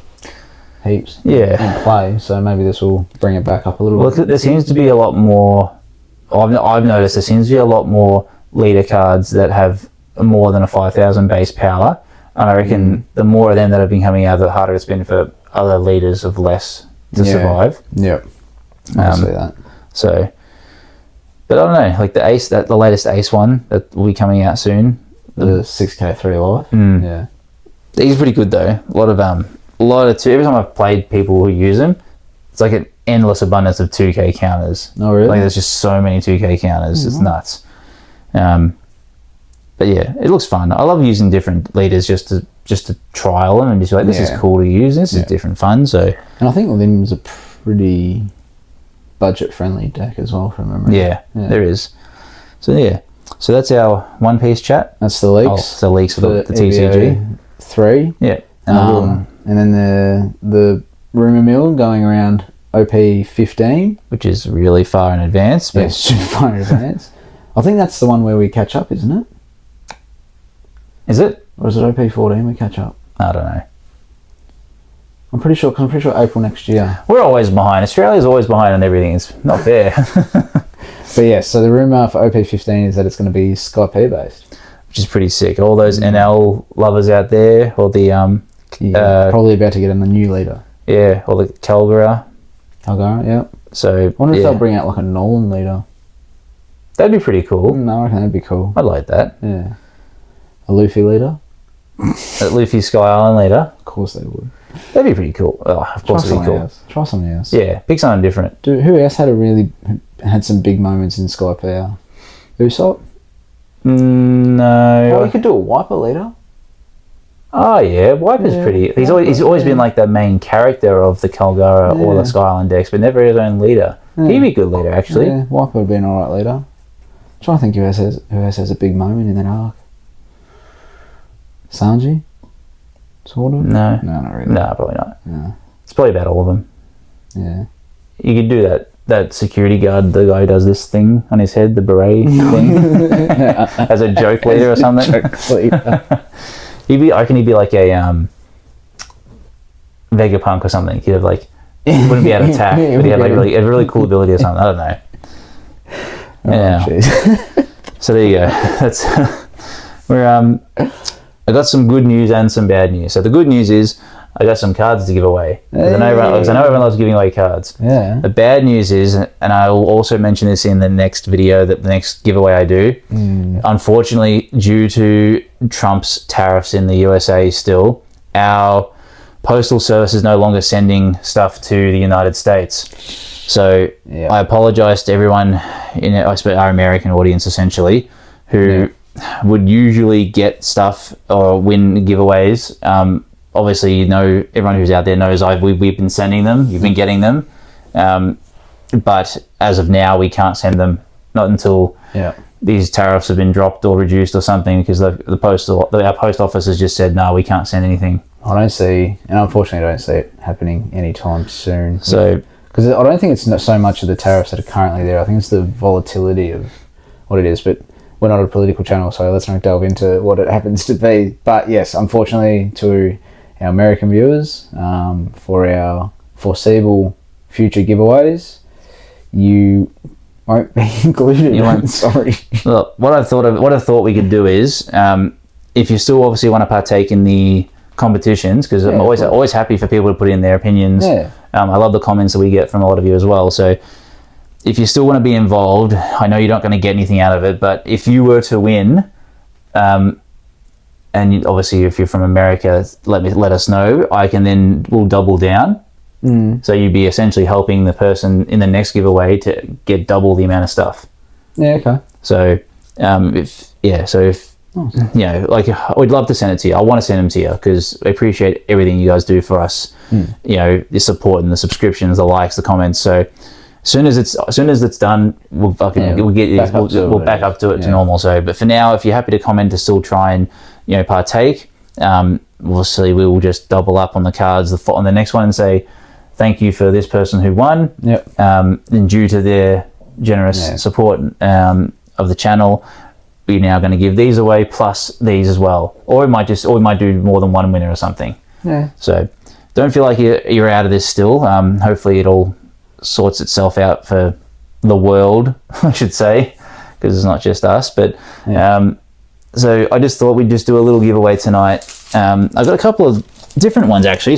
heaps in play, so maybe this will bring it back up a little bit. Well, there seems to be a lot more... I've noticed there seems to be a lot more leader cards that have more than a 5,000 base power. And I reckon the more of them that have been coming out, the harder it's been for other leaders of less to survive. Yep. I see that. So, but I don't know, like the latest Ace one that will be coming out soon. The 6k 3 life. Yeah. He's pretty good though. A lot of every time I've played people who use them, it's like an endless abundance of 2k counters. Oh really? Like there's just so many 2k counters. It's nuts. But yeah, it looks fun. I love using different leaders just to trial them and just be like, this is cool to use. This is different fun. So, and I think Lim's a pretty budget-friendly deck as well, from memory. Yeah, there is. So so that's our One Piece chat. That's the leaks. The leaks for the TCG 3. Yeah, and then the rumor mill going around OP 15, which is really far in advance. But super far in advance. I think that's the one where we catch up, isn't it? Is it? Or is it OP 14 we catch up? I don't know. I'm pretty sure April next year. We're always behind. Australia's always behind on everything. It's not fair. But yeah, so the rumour for OP 15 is that it's going to be Skype based. Which is pretty sick. All those NL lovers out there, or the... probably about to get in the new leader. Yeah, or the Calgara, yeah. So, I wonder if they'll bring out like a Nolan leader. That'd be pretty cool. No, I reckon that'd be cool. I'd like that. Yeah. A Luffy leader? A Luffy Sky Island leader? Of course they would. That'd be pretty cool. Oh, of course it'd be cool. Try something else. Yeah, pick something different. Dude, who else had some big moments in Sky Power? Usopp? No. Oh, you could do a Wiper leader. Oh yeah, Wiper's pretty. He's always been like the main character of the Calgara or the Sky Island decks, but never his own leader. Yeah. He'd be a good leader, actually. Yeah, Wiper would be an alright leader. I'm trying to think who else has a big moment in that arc. Sanji? Sort of? No. No, not really. No, probably not. No. It's probably about all of them. Yeah. You could do that security guard, the guy who does this thing on his head, the beret thing, as a joke leader or something. Joke leader. I reckon he'd be like a Vegapunk or something. He'd have like, wouldn't be able to attack, but he'd have like a really cool ability or something. I don't know. Yeah. So there you go. That's I got some good news and some bad news. So the good news is I got some cards to give away. Because I know everyone loves giving away cards. Yeah. The bad news is, and I will also mention this in the next video, that the next giveaway I do, unfortunately, due to Trump's tariffs in the USA still, our postal service is no longer sending stuff to the United States. So I apologize to everyone, I suppose our American audience essentially, who would usually get stuff or win giveaways. Obviously, everyone who's out there knows we've been sending them. You've been getting them, but as of now, we can't send them. Not until these tariffs have been dropped or reduced or something. Because our post office has just said no, we can't send anything. I don't see, and unfortunately, I don't see it happening anytime soon. So, because I don't think it's not so much of the tariffs that are currently there. I think it's the volatility of what it is. But we're not a political channel, so let's not delve into what it happens to be. But yes, unfortunately, to our American viewers, for our foreseeable future giveaways, you won't be included. You won't. Sorry. Look, what I thought we could do is, if you still obviously want to partake in the competitions, because I'm always happy for people to put in their opinions. Yeah. I love the comments that we get from a lot of you as well. So if you still want to be involved, I know you're not going to get anything out of it, but if you were to win And obviously, if you're from America, let us know. We'll double down. So you'd be essentially helping the person in the next giveaway to get double the amount of stuff. Yeah, okay. So if you know, like, we'd love to send it to you. I want to send them to you because I appreciate everything you guys do for us. You know, the support and the subscriptions, the likes, the comments. So as soon as it's done, we'll back up to it to normal. So, but for now, if you're happy to comment to still try and, you know, partake, obviously we will just double up on the cards on the next one and say thank you for this person who won. And due to their generous support of the channel, we're now going to give these away plus these as well, or we might do more than one winner or something. So don't feel like you're out of this still. Hopefully it all sorts itself out for the world, I should say, because it's not just us. But so I just thought we'd just do a little giveaway tonight. I've got a couple of different ones actually.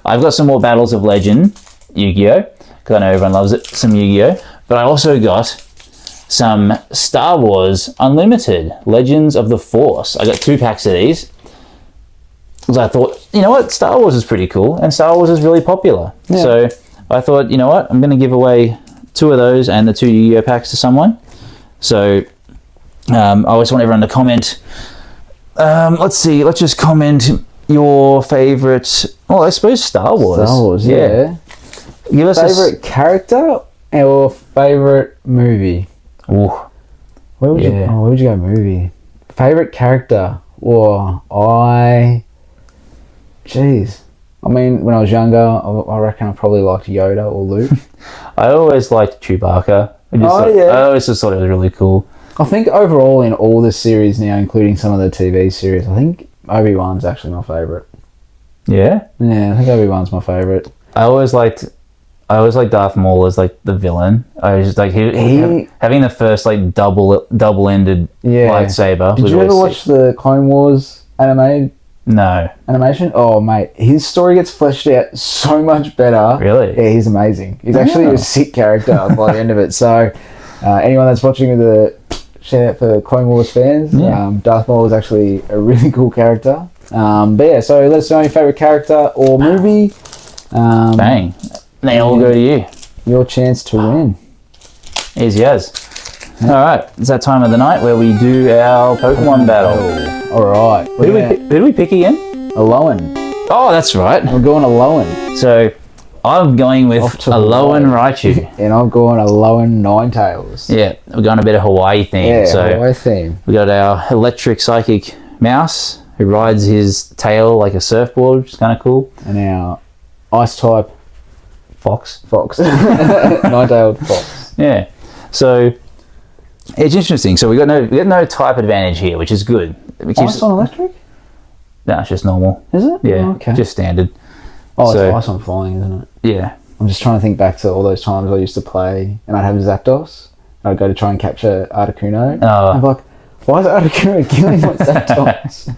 I've got some more Battles of Legend Yu-Gi-Oh, because I know everyone loves it, some Yu-Gi-Oh, but I also got some Star Wars Unlimited Legends of the Force. I got 2 packs of these because I thought, you know what, Star Wars is pretty cool and Star Wars is really popular. So I thought, you know what, I'm going to give away 2 of those and the 2 Yu-Gi-Oh packs to someone. So I always want everyone to comment. Let's see, let's just comment your favorite. Well, I suppose Star Wars. Star Wars, yeah. Give us favorite character or favorite movie. Ooh. Where would you go movie? Favorite character? Jeez. I mean, when I was younger, I reckon I probably liked Yoda or Luke. I always liked Chewbacca. I always just thought it was really cool. I think overall in all the series now, including some of the TV series, I think Obi-Wan's actually my favourite. Yeah? Yeah, I think Obi-Wan's my favourite. I always liked Darth Maul as like the villain. I was just like having the first like double-ended lightsaber. Did you ever watch the Clone Wars animation? Oh mate, his story gets fleshed out so much better. Really? Yeah, he's amazing. He's actually a sick character by the end of it. So anyone that's watching with a shout out for Clone Wars fans. Darth Maul is actually a really cool character. But yeah, so let us know your favourite character or movie. Bang. They all go to you. Your chance to win. Easy as. Alright, it's that time of the night where we do our Pokemon battle. Alright. Who do we pick again? Alolan. Oh, that's right. We're going Alolan. So, I'm going with Alolan Raichu. And I'm going Alolan Ninetales. Yeah, we're going a bit of Hawaii theme. Yeah, Hawaii theme. We got our electric psychic mouse who rides his tail like a surfboard, which is kind of cool. And our ice type Fox. Nine-tailed fox. Yeah. So it's interesting. So we got no type advantage here, which is good. Ice on electric? No, it's just normal. Is it? Yeah. Oh, okay. Just standard. Oh, it's ice on flying, isn't it? Yeah. I'm just trying to think back to all those times I used to play and I'd have Zapdos. I'd go to try and capture Articuno. Oh. I'm like, why is Articuno killing my Zapdos?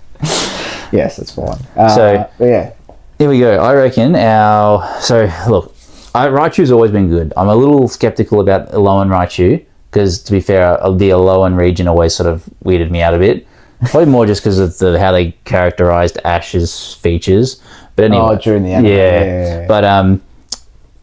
Yes, that's fine. So yeah. Here we go. I reckon Raichu's always been good. I'm a little skeptical about Alolan Raichu because, to be fair, the Alolan region always sort of weirded me out a bit. Probably more just because of how they characterized Ash's features. But anyway, during the anime. Yeah. But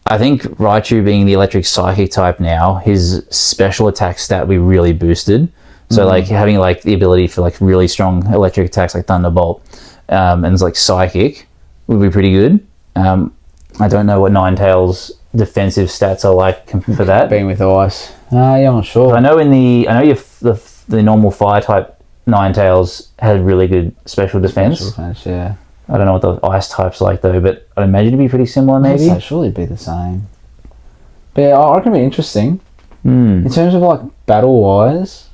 I think Raichu being the electric psychic type now, his special attack stat will be really boosted. So like having like the ability for like really strong electric attacks like Thunderbolt and it's like psychic would be pretty good. I don't know what Ninetales defensive stats are like for that. Being with ice. Yeah, I'm not sure. I know the normal fire type Ninetales had really good special defense. Yeah. I don't know what the ice type's like though, but I imagine it'd be pretty similar maybe. I'd say surely it'd be the same. But yeah, I reckon it'd be interesting. In terms of like battle wise.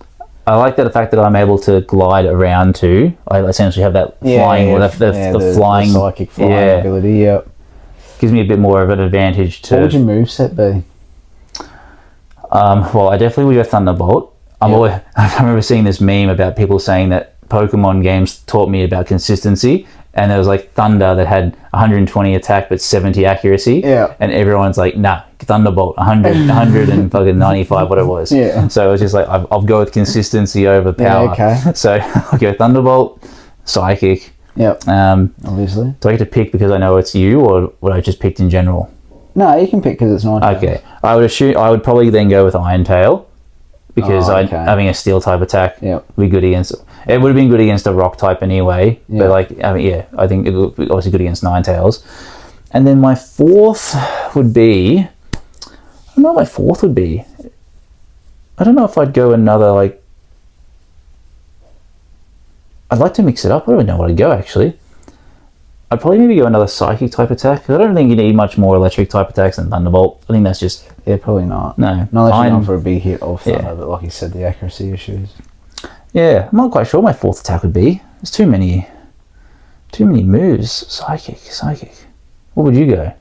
I like the fact that I'm able to glide around too. I essentially have that flying, the flying, the psychic flying ability. Yep, gives me a bit more of an advantage. What would your moveset be? Well, I definitely would go Thunderbolt. I remember seeing this meme about people saying that Pokemon games taught me about consistency, and there was like Thunder that had 120 attack but 70 accuracy. Yeah. And everyone's like, nah, Thunderbolt, 100 and fucking 95, what it was. Yeah. So it was just like, I'll go with consistency over power. Yeah, okay. So I'll go Thunderbolt, Psychic. Yep. Obviously. Do I get to pick because I know it's you, or would I just picked in general? No, you can pick because it's not. Okay. I would probably then go with Iron Tail because having a steel type attack would be good against. It would have been good against a rock type anyway. Yeah. But like, I mean, yeah, I think it would be obviously good against Ninetales. And then my fourth would be. I don't know what my fourth would be. I don't know if I'd go another like. I'd like to mix it up. I don't even know what I'd go actually. I'd probably maybe go another Psychic type attack. I don't think you need much more electric type attacks than Thunderbolt. I think that's just... Yeah, probably not. No. Not unless you're going for a big hit off Thunder, but like you said, the accuracy issues. Yeah, I'm not quite sure what my fourth attack would be. There's too many moves. Psychic. What would you go?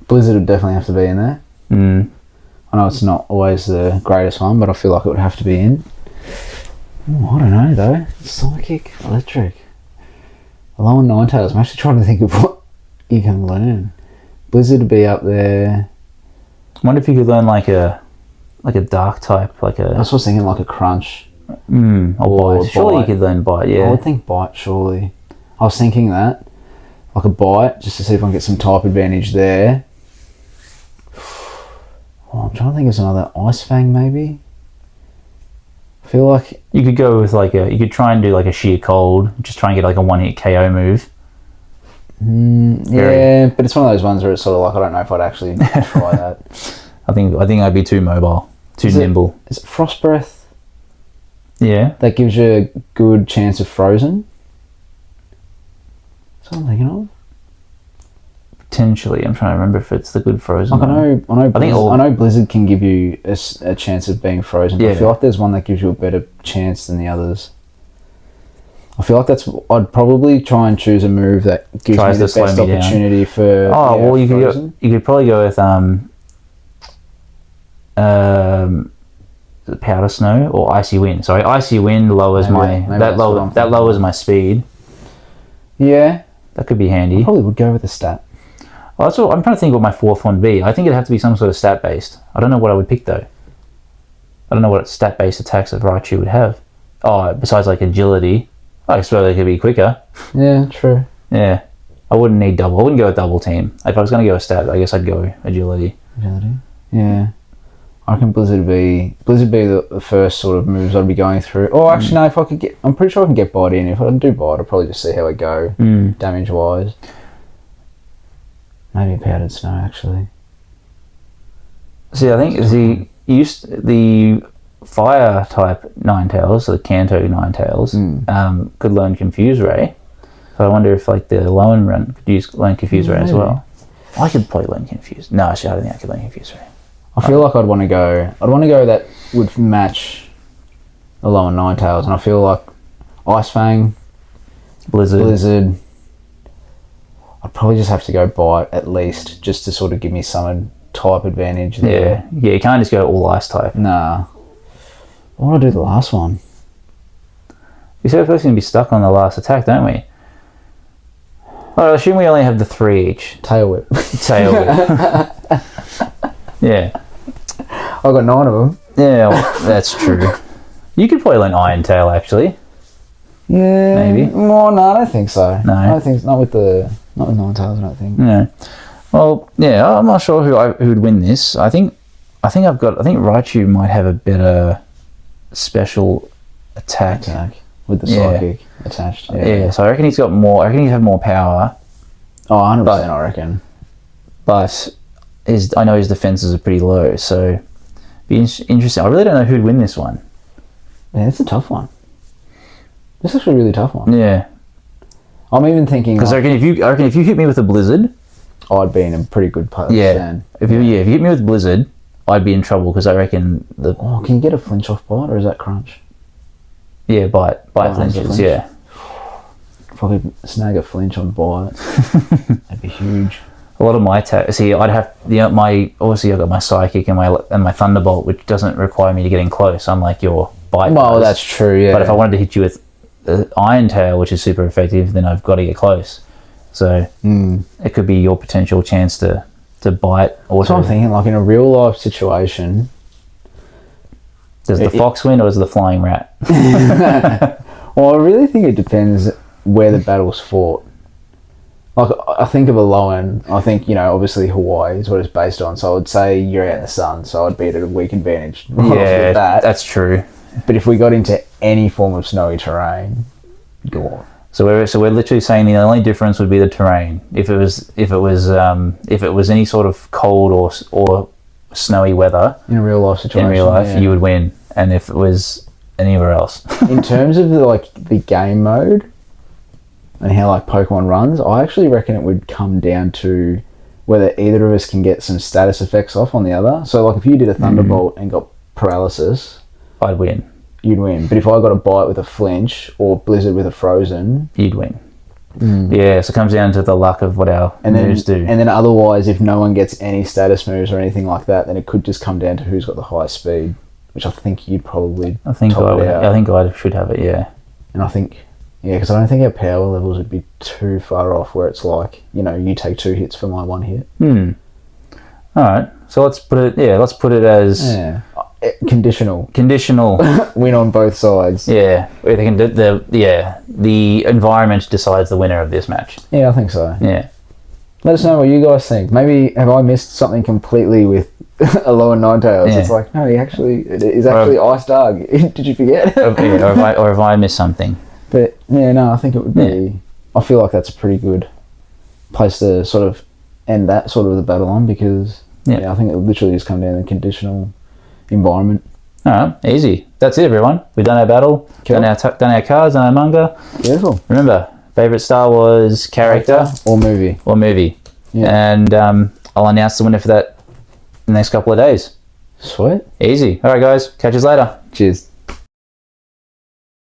Blizzard would definitely have to be in there. I know it's not always the greatest one, but I feel like it would have to be in. Ooh, I don't know though. Psychic, electric. Alola and Ninetales. I'm actually trying to think of what you can learn. Blizzard would be up there. I wonder if you could learn like a dark type, like a... I was thinking like a Crunch. Or Bite. Surely you could learn Bite, yeah. I would think Bite, surely. I was thinking that. Like a Bite, just to see if I can get some type advantage there. Oh, I'm trying to think of another Ice Fang, maybe? I feel like... You could go with like you could try and do like a Sheer Cold, just try and get like a one-hit KO move. Yeah, but it's one of those ones where it's sort of like, I don't know if I'd actually try that. I think I'd be too mobile, too nimble. Is it Frost Breath? Yeah. That gives you a good chance of frozen? That's what I'm thinking of. Potentially, I'm trying to remember if it's the good frozen. Like I know Blizzard can give you a chance of being frozen. But I feel like there's one that gives you a better chance than the others. I feel like I'd probably try and choose a move that gives me the best opportunity for. Oh well, you could probably go with Powder Snow or Icy Wind. Sorry, Icy Wind lowers lowers my speed. Yeah, that could be handy. I probably would go with a stat. Well, that's what I'm trying to think what my fourth one would be. I think it'd have to be some sort of stat based. I don't know what I would pick though. I don't know what stat based attacks that Raichu would have. Oh, besides like agility, I suppose they could be quicker. Yeah, true. Yeah, I wouldn't need double. I wouldn't go with double team. If I was going to go with stat, I guess I'd go agility. Agility. Yeah. I reckon Blizzard be the first sort of moves I'd be going through. Oh, actually, no. If I could get, I'm pretty sure I can get Bite in. If I do Bite, I'll probably just see how I go, damage wise. Maybe Powdered Snow, actually. See, I think the fire type Ninetales, the Kanto Ninetales, could learn Confuse Ray. So I wonder if like the Alolan run could learn Confuse Ray as well. I could probably learn Confuse. No, actually, I don't think I could learn Confuse Ray. I feel like I'd want to go that would match Alolan Ninetales, and I feel like Ice Fang, Blizzard. I'd probably just have to go Bite at least, just to sort of give me some type advantage there. Yeah, you can't just go all Ice type. Nah. I want to do the last one. We said we're supposed to be stuck on the last attack, don't we? Well, I assume we only have the 3 each. Tail Whip. Yeah. I've got 9 of them. Yeah, well, that's true. You could probably learn Iron Tail, actually. Yeah. Maybe. Well, no, I don't think so. No. I don't think not with Ninetales, I don't think. No. Well, yeah, I'm not sure who'd win this. I think Raichu might have a better special attack. With the Psychic attached. Yeah, so I reckon he's got more. I reckon he'd have more power. Oh, 100%, I reckon. But I know his defenses are pretty low, so be interesting. I really don't know who'd win this one. Yeah, it's a tough one. It's actually a really tough one. Yeah. I'm even thinking because I reckon if you hit me with a Blizzard, I'd be in a pretty good place. Yeah. Then. If you hit me with Blizzard, I'd be in trouble because I reckon can you get a flinch off Bite, or is that Crunch? Yeah, Bite flinches. Yeah. Probably snag a flinch on Bite. That'd be huge. A lot of my attacks. See, I'd have obviously I've got my Psychic and my Thunderbolt, which doesn't require me to get in close. Unlike your Bite. Well, that's true. Yeah. But if I wanted to hit you with Iron Tail, which is super effective, then I've got to get close. So it could be your potential chance to bite. Or So I'm thinking, like, in a real life situation, does the fox win or is it the flying rat? well, I really think it depends where the battle's fought. Like, I think of Alolan, I think, obviously Hawaii is what it's based on, so I would say you're out in the sun, so I'd be at a weak advantage. Yeah, that's true. But if we got into any form of snowy terrain, go on. So we're literally saying the only difference would be the terrain. If it was any sort of cold or snowy weather in a real life situation, you would win. And if it was anywhere else, in terms of the game mode and how like Pokemon runs, I actually reckon it would come down to whether either of us can get some status effects off on the other. So like if you did a Thunderbolt and got paralysis, I'd win. You'd win. But if I got a bite with a flinch or Blizzard with a frozen, you'd win. Yeah, so it comes down to the luck of what our moves do. And then otherwise, if no one gets any status moves or anything like that, then it could just come down to who's got the highest speed, which I think you'd probably I think I should have it, yeah. And I think, because I don't think our power levels would be too far off where it's like, you take 2 hits for my 1 hit. All right. So let's put it as... Yeah. Conditional. Win on both sides. Yeah. The environment decides the winner of this match. Yeah, I think so. Yeah. Let us know what you guys think. Maybe have I missed something completely with Alolan Ninetales? Yeah. It's like, no, it is actually Ice Dark. Did you forget? or have I missed something? But yeah, no, I think it would be. Yeah. I feel like that's a pretty good place to sort of end that sort of the battle on because I think it literally just come down to conditional environment. All right, easy. That's it, everyone. We've done our battle, cool. done our cards, done our manga. Beautiful. Remember, favorite Star Wars character or movie. Yeah. And I'll announce the winner for that in the next couple of days. Sweet. Easy. All right, guys. Catch us later. Cheers.